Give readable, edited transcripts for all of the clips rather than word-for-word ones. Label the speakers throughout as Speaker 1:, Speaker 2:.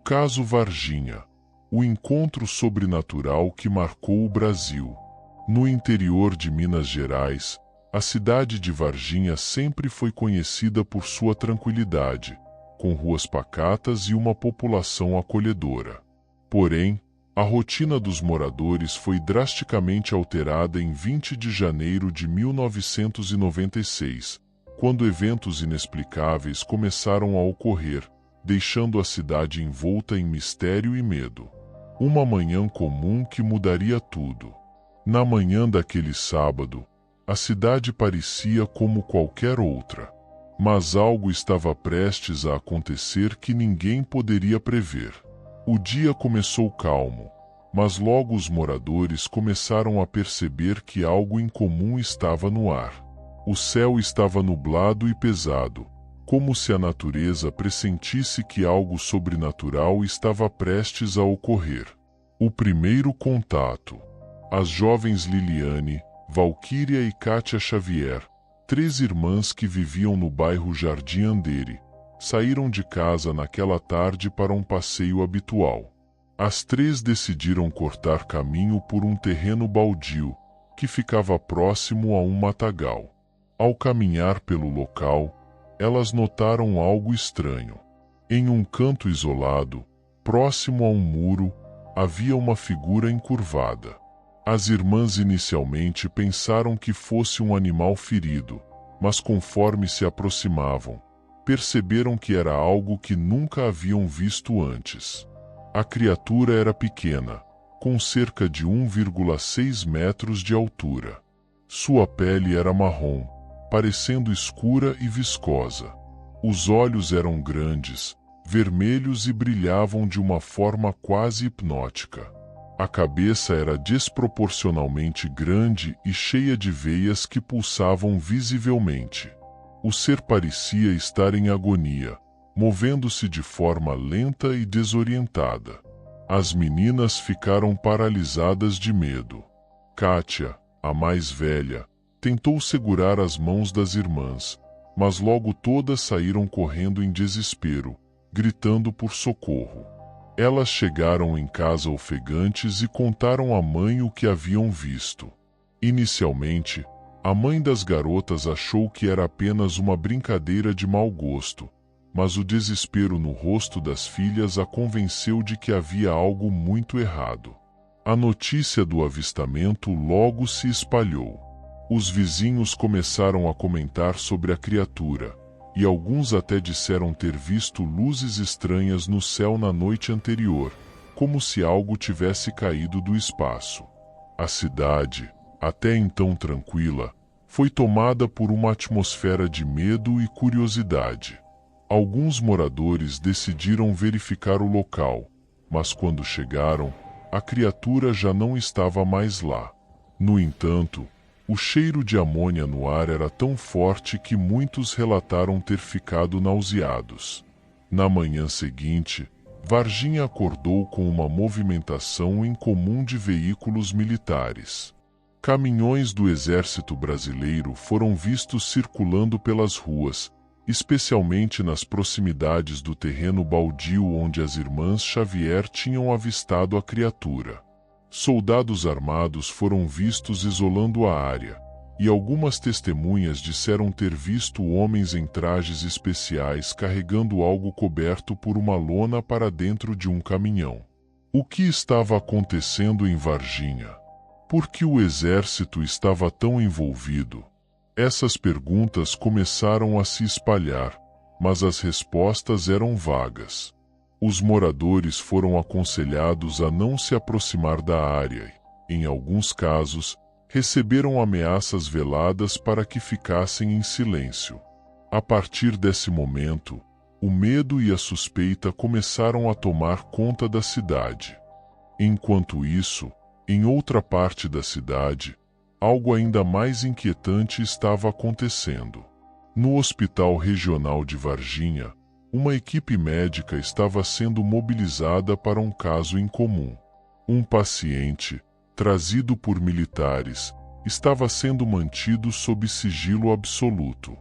Speaker 1: caso Varginha, o encontro sobrenatural que marcou o Brasil. No interior de Minas Gerais, a cidade de Varginha sempre foi conhecida por sua tranquilidade, com ruas pacatas e uma população acolhedora. Porém, a rotina dos moradores foi drasticamente alterada em 20 de janeiro de 1996, quando eventos inexplicáveis começaram a ocorrer, deixando a cidade envolta em mistério e medo. Uma manhã comum que mudaria tudo. Na manhã daquele sábado, a cidade parecia como qualquer outra. Mas algo estava prestes a acontecer que ninguém poderia prever. O dia começou calmo, mas logo os moradores começaram a perceber que algo incomum estava no ar. O céu estava nublado e pesado, como se a natureza pressentisse que algo sobrenatural estava prestes a ocorrer. O primeiro contato. As jovens Liliane, Valquíria e Kátia Xavier, 3 irmãs que viviam no bairro Jardim Andere, saíram de casa naquela tarde para um passeio habitual. As 3 decidiram cortar caminho por um terreno baldio, que ficava próximo a um matagal. Ao caminhar pelo local, elas notaram algo estranho. Em um canto isolado, próximo a um muro, havia uma figura encurvada. As irmãs inicialmente pensaram que fosse um animal ferido, mas conforme se aproximavam, perceberam que era algo que nunca haviam visto antes. A criatura era pequena, com cerca de 1,6 metros de altura. Sua pele era marrom, parecendo escura e viscosa. Os olhos eram grandes, vermelhos e brilhavam de uma forma quase hipnótica. A cabeça era desproporcionalmente grande e cheia de veias que pulsavam visivelmente. O ser parecia estar em agonia, movendo-se de forma lenta e desorientada. As meninas ficaram paralisadas de medo. Kátia, a mais velha, tentou segurar as mãos das irmãs, mas logo todas saíram correndo em desespero, gritando por socorro. Elas chegaram em casa ofegantes e contaram à mãe o que haviam visto. Inicialmente, a mãe das garotas achou que era apenas uma brincadeira de mau gosto, mas o desespero no rosto das filhas a convenceu de que havia algo muito errado. A notícia do avistamento logo se espalhou. Os vizinhos começaram a comentar sobre a criatura, e alguns até disseram ter visto luzes estranhas no céu na noite anterior, como se algo tivesse caído do espaço. A cidade, até então tranquila, foi tomada por uma atmosfera de medo e curiosidade. Alguns moradores decidiram verificar o local, mas quando chegaram, a criatura já não estava mais lá. No entanto, o cheiro de amônia no ar era tão forte que muitos relataram ter ficado nauseados. Na manhã seguinte, Varginha acordou com uma movimentação incomum de veículos militares. Caminhões do Exército Brasileiro foram vistos circulando pelas ruas, especialmente nas proximidades do terreno baldio onde as irmãs Xavier tinham avistado a criatura. Soldados armados foram vistos isolando a área, e algumas testemunhas disseram ter visto homens em trajes especiais carregando algo coberto por uma lona para dentro de um caminhão. O que estava acontecendo em Varginha? Por que o exército estava tão envolvido? Essas perguntas começaram a se espalhar, mas as respostas eram vagas. Os moradores foram aconselhados a não se aproximar da área e, em alguns casos, receberam ameaças veladas para que ficassem em silêncio. A partir desse momento, o medo e a suspeita começaram a tomar conta da cidade. Enquanto isso, em outra parte da cidade, algo ainda mais inquietante estava acontecendo. No Hospital Regional de Varginha, uma equipe médica estava sendo mobilizada para um caso incomum. Um paciente, trazido por militares, estava sendo mantido sob sigilo absoluto.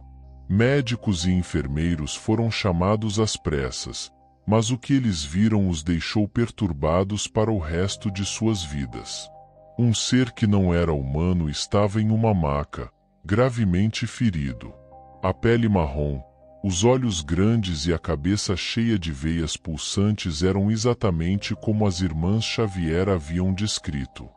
Speaker 1: Médicos e enfermeiros foram chamados às pressas, mas o que eles viram os deixou perturbados para o resto de suas vidas. Um ser que não era humano estava em uma maca, gravemente ferido. A pele marrom, os olhos grandes e a cabeça cheia de veias pulsantes eram exatamente como as irmãs Xavier haviam descrito.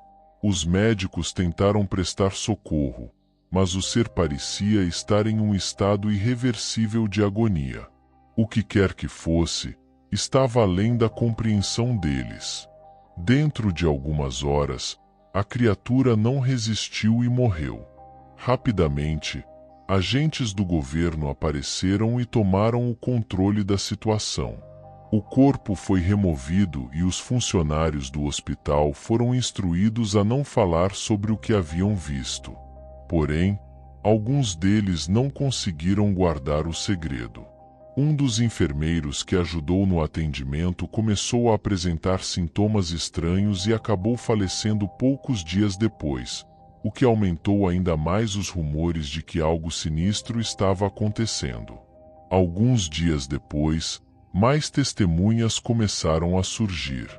Speaker 1: Os médicos tentaram prestar socorro, mas o ser parecia estar em um estado irreversível de agonia. O que quer que fosse, estava além da compreensão deles. Dentro de algumas horas, a criatura não resistiu e morreu. Rapidamente, agentes do governo apareceram e tomaram o controle da situação. O corpo foi removido e os funcionários do hospital foram instruídos a não falar sobre o que haviam visto. Porém, alguns deles não conseguiram guardar o segredo. Um dos enfermeiros que ajudou no atendimento começou a apresentar sintomas estranhos e acabou falecendo poucos dias depois, o que aumentou ainda mais os rumores de que algo sinistro estava acontecendo. Alguns dias depois, mais testemunhas começaram a surgir.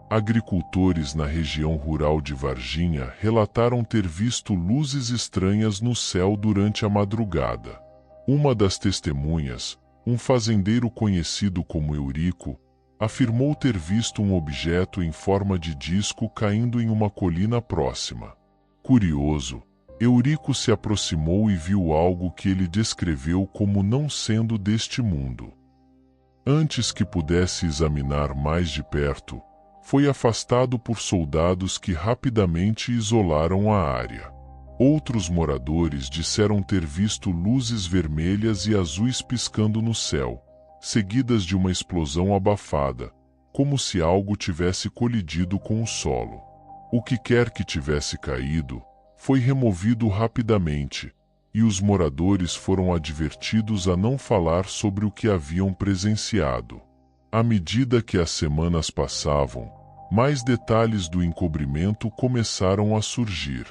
Speaker 1: Agricultores na região rural de Varginha relataram ter visto luzes estranhas no céu durante a madrugada. Uma das testemunhas, um fazendeiro conhecido como Eurico, afirmou ter visto um objeto em forma de disco caindo em uma colina próxima. Curioso, Eurico se aproximou e viu algo que ele descreveu como não sendo deste mundo. Antes que pudesse examinar mais de perto, foi afastado por soldados que rapidamente isolaram a área. Outros moradores disseram ter visto luzes vermelhas e azuis piscando no céu, seguidas de uma explosão abafada, como se algo tivesse colidido com o solo. O que quer que tivesse caído, foi removido rapidamente, e os moradores foram advertidos a não falar sobre o que haviam presenciado. À medida que as semanas passavam, mais detalhes do encobrimento começaram a surgir.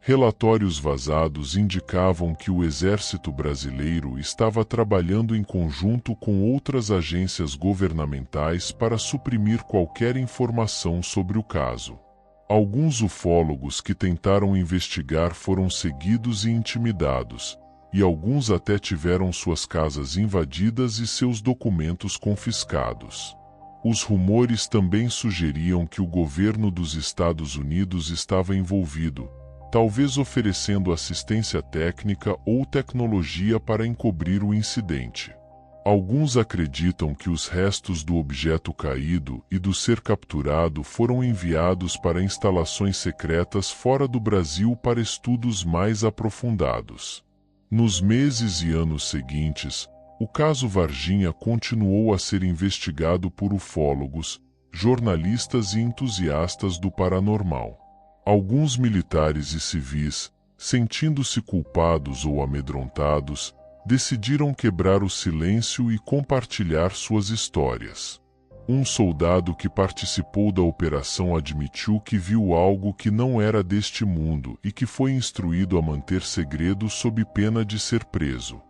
Speaker 1: Relatórios vazados indicavam que o exército brasileiro estava trabalhando em conjunto com outras agências governamentais para suprimir qualquer informação sobre o caso. Alguns ufólogos que tentaram investigar foram seguidos e intimidados, e alguns até tiveram suas casas invadidas e seus documentos confiscados. Os rumores também sugeriam que o governo dos Estados Unidos estava envolvido, talvez oferecendo assistência técnica ou tecnologia para encobrir o incidente. Alguns acreditam que os restos do objeto caído e do ser capturado foram enviados para instalações secretas fora do Brasil para estudos mais aprofundados. Nos meses e anos seguintes, o caso Varginha continuou a ser investigado por ufólogos, jornalistas e entusiastas do paranormal. Alguns militares e civis, sentindo-se culpados ou amedrontados, decidiram quebrar o silêncio e compartilhar suas histórias. Um soldado que participou da operação admitiu que viu algo que não era deste mundo e que foi instruído a manter segredo sob pena de ser preso.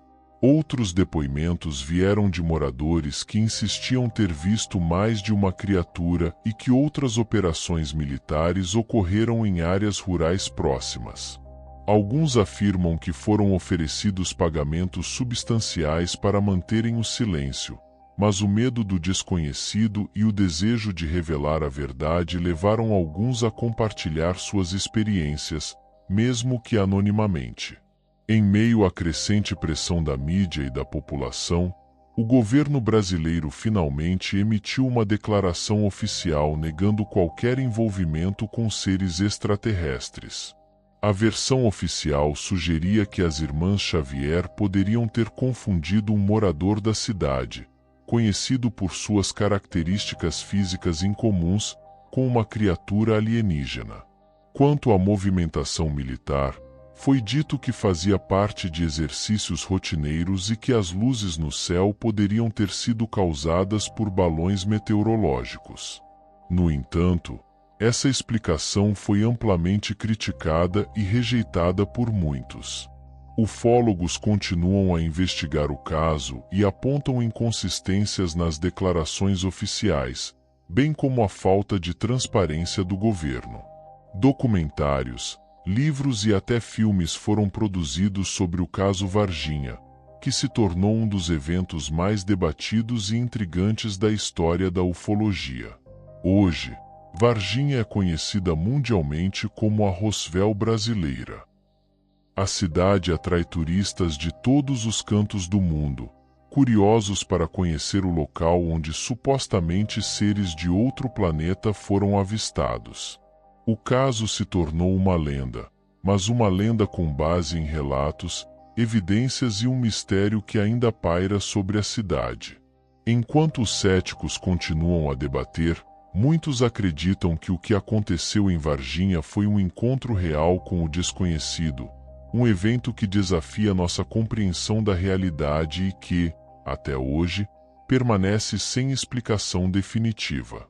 Speaker 1: Outros depoimentos vieram de moradores que insistiam ter visto mais de uma criatura e que outras operações militares ocorreram em áreas rurais próximas. Alguns afirmam que foram oferecidos pagamentos substanciais para manterem o silêncio, mas o medo do desconhecido e o desejo de revelar a verdade levaram alguns a compartilhar suas experiências, mesmo que anonimamente. Em meio à crescente pressão da mídia e da população, o governo brasileiro finalmente emitiu uma declaração oficial negando qualquer envolvimento com seres extraterrestres. A versão oficial sugeria que as irmãs Xavier poderiam ter confundido um morador da cidade, conhecido por suas características físicas incomuns, com uma criatura alienígena. Quanto à movimentação militar, foi dito que fazia parte de exercícios rotineiros e que as luzes no céu poderiam ter sido causadas por balões meteorológicos. No entanto, essa explicação foi amplamente criticada e rejeitada por muitos. Ufólogos continuam a investigar o caso e apontam inconsistências nas declarações oficiais, bem como a falta de transparência do governo. Documentários, livros e até filmes foram produzidos sobre o caso Varginha, que se tornou um dos eventos mais debatidos e intrigantes da história da ufologia. Hoje, Varginha é conhecida mundialmente como a Roswell brasileira. A cidade atrai turistas de todos os cantos do mundo, curiosos para conhecer o local onde supostamente seres de outro planeta foram avistados. O caso se tornou uma lenda, mas uma lenda com base em relatos, evidências e um mistério que ainda paira sobre a cidade. Enquanto os céticos continuam a debater, muitos acreditam que o que aconteceu em Varginha foi um encontro real com o desconhecido, um evento que desafia nossa compreensão da realidade e que, até hoje, permanece sem explicação definitiva.